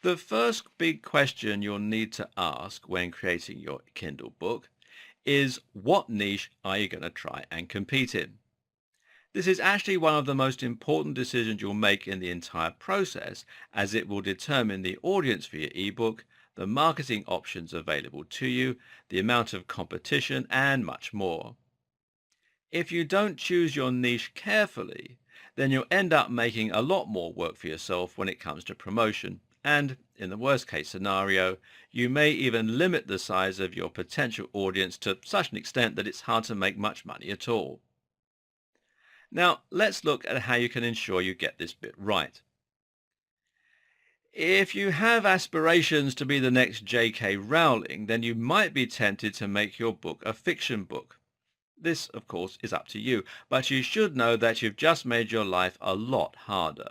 The first big question you'll need to ask when creating your Kindle book is, what niche are you going to try and compete in? This is actually one of the most important decisions you'll make in the entire process, as it will determine the audience for your ebook, the marketing options available to you, the amount of competition, and much more. If you don't choose your niche carefully, then you'll end up making a lot more work for yourself when it comes to promotion. And in the worst case scenario, you may even limit the size of your potential audience to such an extent that it's hard to make much money at all. Now, let's look at how you can ensure you get this bit right. If you have aspirations to be the next J.K. Rowling, then you might be tempted to make your book a fiction book. This, of course, is up to you, but you should know that you've just made your life a lot harder.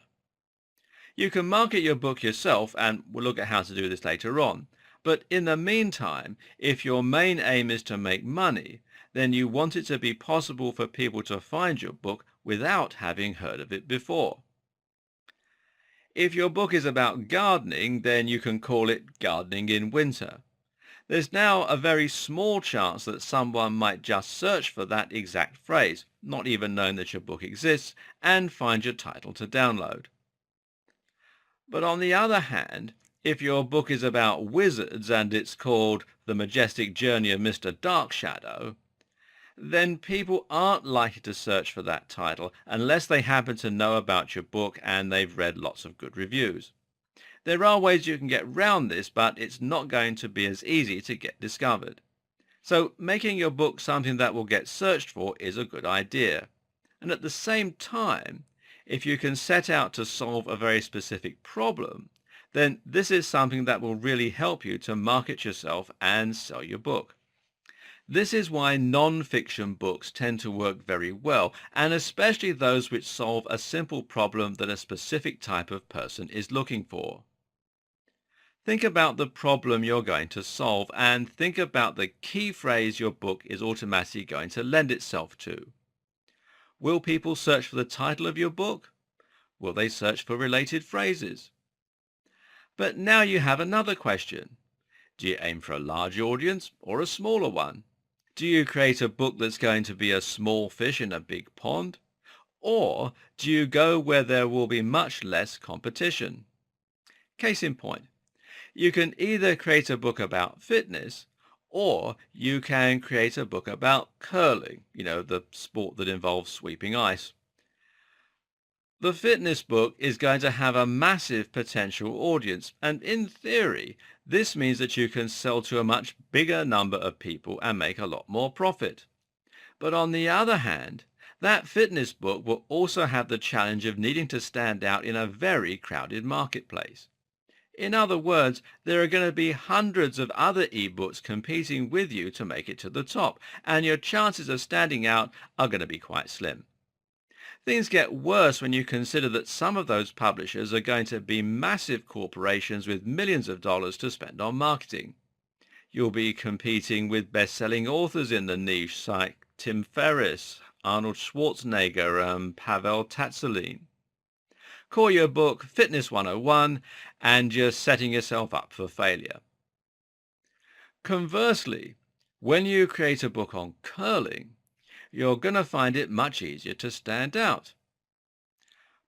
You can market your book yourself, and we'll look at how to do this later on. But in the meantime, if your main aim is to make money, then you want it to be possible for people to find your book without having heard of it before. If your book is about gardening, then you can call it Gardening in Winter. There's now a very small chance that someone might just search for that exact phrase, not even knowing that your book exists, and find your title to download. But on the other hand, if your book is about wizards and it's called The Majestic Journey of Mr. Darkshadow, then people aren't likely to search for that title unless they happen to know about your book and they've read lots of good reviews. There are ways you can get round this, but it's not going to be as easy to get discovered. So making your book something that will get searched for is a good idea. And at the same time, if you can set out to solve a very specific problem, then this is something that will really help you to market yourself and sell your book. This is why non-fiction books tend to work very well, and especially those which solve a simple problem that a specific type of person is looking for. Think about the problem you're going to solve and think about the key phrase your book is automatically going to lend itself to. Will people search for the title of your book? Will they search for related phrases? But now you have another question. Do you aim for a large audience or a smaller one? Do you create a book that's going to be a small fish in a big pond? Or do you go where there will be much less competition? Case in point, you can either create a book about fitness or you can create a book about curling, the sport that involves sweeping ice. The fitness book is going to have a massive potential audience, and in theory, this means that you can sell to a much bigger number of people and make a lot more profit. But on the other hand, that fitness book will also have the challenge of needing to stand out in a very crowded marketplace. In other words, there are going to be hundreds of other ebooks competing with you to make it to the top, and your chances of standing out are going to be quite slim. Things get worse when you consider that some of those publishers are going to be massive corporations with millions of dollars to spend on marketing. You'll be competing with best-selling authors in the niche like Tim Ferriss, Arnold Schwarzenegger, and Pavel Tatsalin. Call your book Fitness 101 and you're setting yourself up for failure. Conversely, when you create a book on curling, you're going to find it much easier to stand out.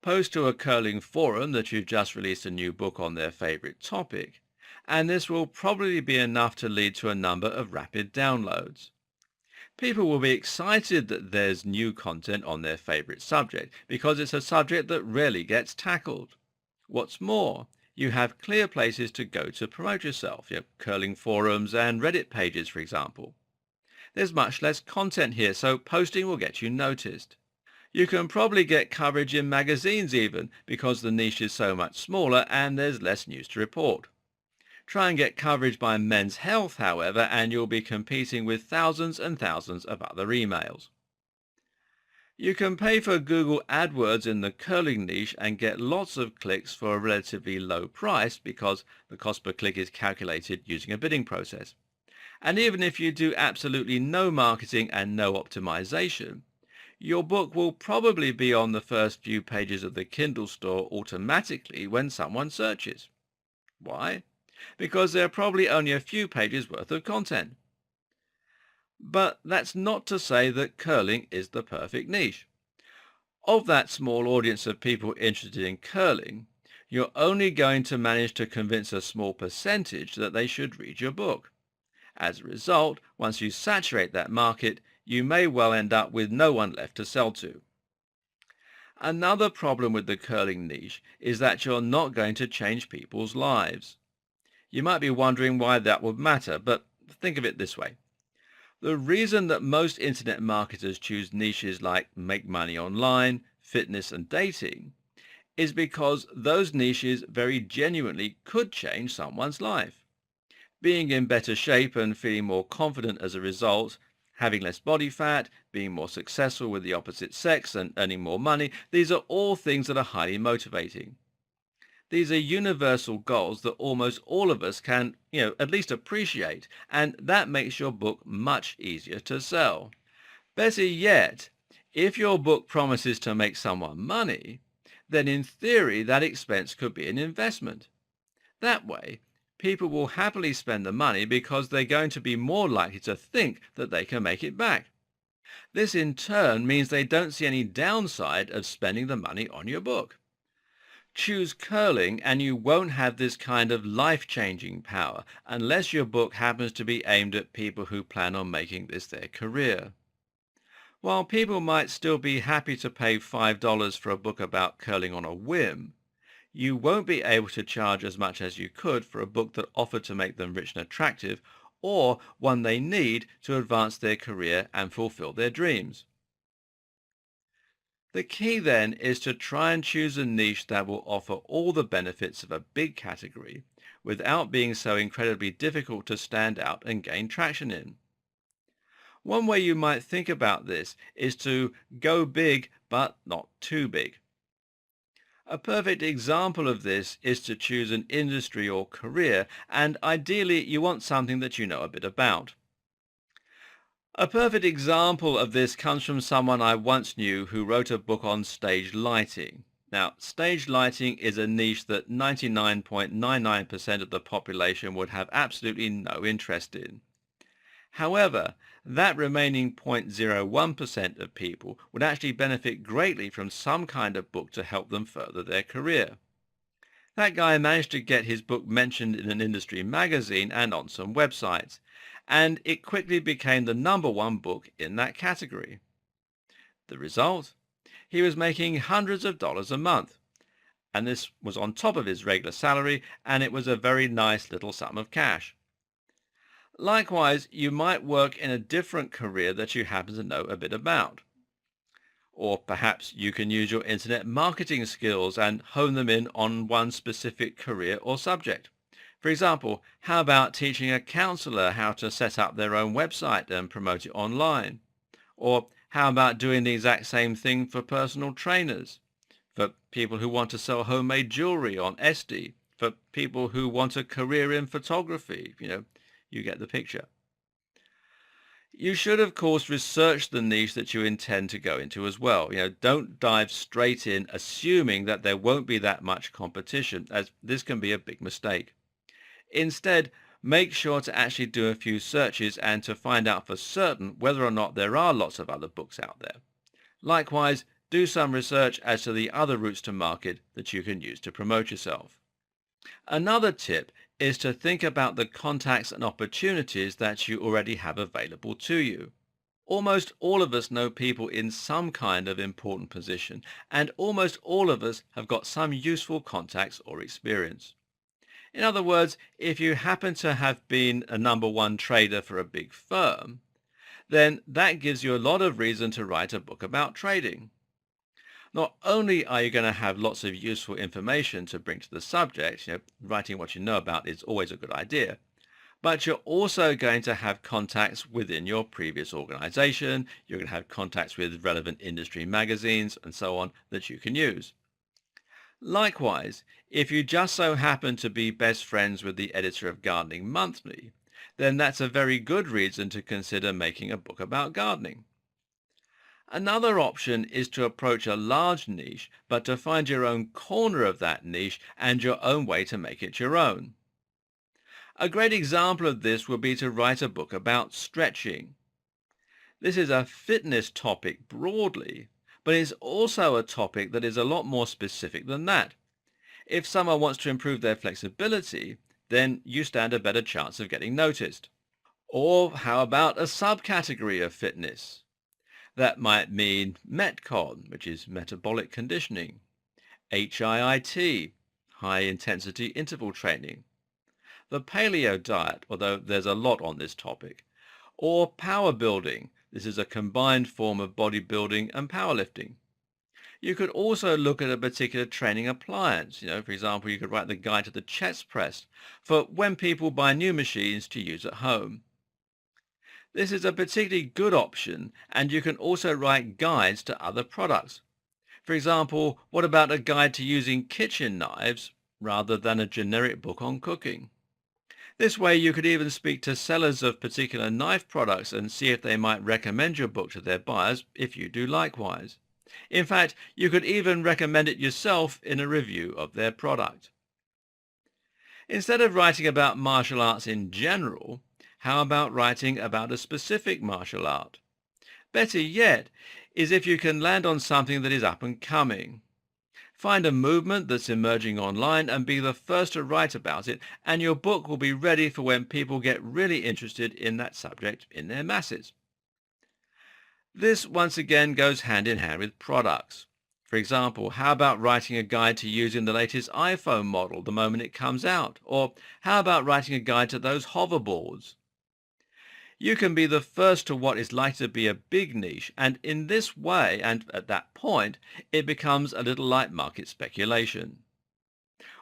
Post to a curling forum that you've just released a new book on their favorite topic, and this will probably be enough to lead to a number of rapid downloads. People will be excited that there's new content on their favorite subject because it's a subject that rarely gets tackled. What's more, you have clear places to go to promote yourself, curling forums and Reddit pages, for example. There's much less content here, so posting will get you noticed. You can probably get coverage in magazines even because the niche is so much smaller and there's less news to report. Try and get coverage by Men's Health, however, and you'll be competing with thousands and thousands of other emails. You can pay for Google AdWords in the curling niche and get lots of clicks for a relatively low price because the cost per click is calculated using a bidding process. And even if you do absolutely no marketing and no optimization, your book will probably be on the first few pages of the Kindle store automatically when someone searches. Why? Because there are probably only a few pages worth of content. But that's not to say that curling is the perfect niche. Of that small audience of people interested in curling, you're only going to manage to convince a small percentage that they should read your book. As a result, once you saturate that market, you may well end up with no one left to sell to. Another problem with the curling niche is that you're not going to change people's lives. You might be wondering why that would matter, but think of it this way. The reason that most internet marketers choose niches like make money online, fitness and dating is because those niches very genuinely could change someone's life. Being in better shape and feeling more confident as a result, having less body fat, being more successful with the opposite sex and earning more money, these are all things that are highly motivating. These are universal goals that almost all of us can, at least appreciate, and that makes your book much easier to sell. Better yet, if your book promises to make someone money, then in theory that expense could be an investment. That way, people will happily spend the money because they're going to be more likely to think that they can make it back. This in turn means they don't see any downside of spending the money on your book. Choose curling and you won't have this kind of life-changing power unless your book happens to be aimed at people who plan on making this their career. While people might still be happy to pay $5 for a book about curling on a whim, you won't be able to charge as much as you could for a book that offered to make them rich and attractive, or one they need to advance their career and fulfill their dreams. The key then is to try and choose a niche that will offer all the benefits of a big category without being so incredibly difficult to stand out and gain traction in. One way you might think about this is to go big but not too big. A perfect example of this is to choose an industry or career, and ideally you want something that you know a bit about. A perfect example of this comes from someone I once knew who wrote a book on stage lighting. Now, stage lighting is a niche that 99.99% of the population would have absolutely no interest in. However, that remaining 0.01% of people would actually benefit greatly from some kind of book to help them further their career. That guy managed to get his book mentioned in an industry magazine and on some websites, and it quickly became the #1 book in that category. The result? He was making hundreds of dollars a month, and this was on top of his regular salary, and it was a very nice little sum of cash. Likewise, you might work in a different career that you happen to know a bit about. Or perhaps you can use your internet marketing skills and hone them in on one specific career or subject. For example, how about teaching a counselor how to set up their own website and promote it online? Or how about doing the exact same thing for personal trainers, for people who want to sell homemade jewelry on Etsy, for people who want a career in photography? You get the picture. You should, of course, research the niche that you intend to go into as well. Don't dive straight in assuming that there won't be that much competition, as this can be a big mistake. Instead, make sure to actually do a few searches and to find out for certain whether or not there are lots of other books out there. Likewise, do some research as to the other routes to market that you can use to promote yourself. Another tip is to think about the contacts and opportunities that you already have available to you. Almost all of us know people in some kind of important position, and almost all of us have got some useful contacts or experience. In other words, if you happen to have been a #1 trader for a big firm, then that gives you a lot of reason to write a book about trading. Not only are you going to have lots of useful information to bring to the subject, writing what you know about is always a good idea, but you're also going to have contacts within your previous organization, you're going to have contacts with relevant industry magazines and so on that you can use. Likewise, if you just so happen to be best friends with the editor of Gardening Monthly, then that's a very good reason to consider making a book about gardening. Another option is to approach a large niche, but to find your own corner of that niche and your own way to make it your own. A great example of this would be to write a book about stretching. This is a fitness topic broadly, but it's also a topic that is a lot more specific than that. If someone wants to improve their flexibility, then you stand a better chance of getting noticed. Or how about a subcategory of fitness? That might mean Metcon, which is metabolic conditioning, HIIT, high intensity interval training, the paleo diet, although there's a lot on this topic, or power building. This is a combined form of bodybuilding and powerlifting. You could also look at a particular training appliance. For example, you could write the guide to the chest press for when people buy new machines to use at home. This is a particularly good option, and you can also write guides to other products. For example, what about a guide to using kitchen knives rather than a generic book on cooking? This way you could even speak to sellers of particular knife products and see if they might recommend your book to their buyers if you do likewise. In fact, you could even recommend it yourself in a review of their product. Instead of writing about martial arts in general, how about writing about a specific martial art? Better yet is if you can land on something that is up and coming. Find a movement that's emerging online and be the first to write about it, and your book will be ready for when people get really interested in that subject in their masses. This once again goes hand in hand with products. For example, how about writing a guide to using the latest iPhone model the moment it comes out? Or how about writing a guide to those hoverboards? You can be the first to what is likely to be a big niche, and in this way, and at that point, it becomes a little like market speculation.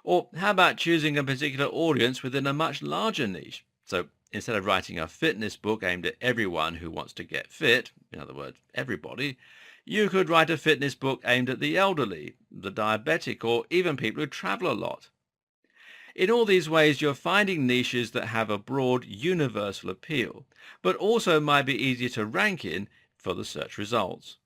Or how about choosing a particular audience within a much larger niche? So instead of writing a fitness book aimed at everyone who wants to get fit, in other words, everybody, you could write a fitness book aimed at the elderly, the diabetic, or even people who travel a lot. In all these ways, you're finding niches that have a broad, universal appeal, but also might be easier to rank in for the search results.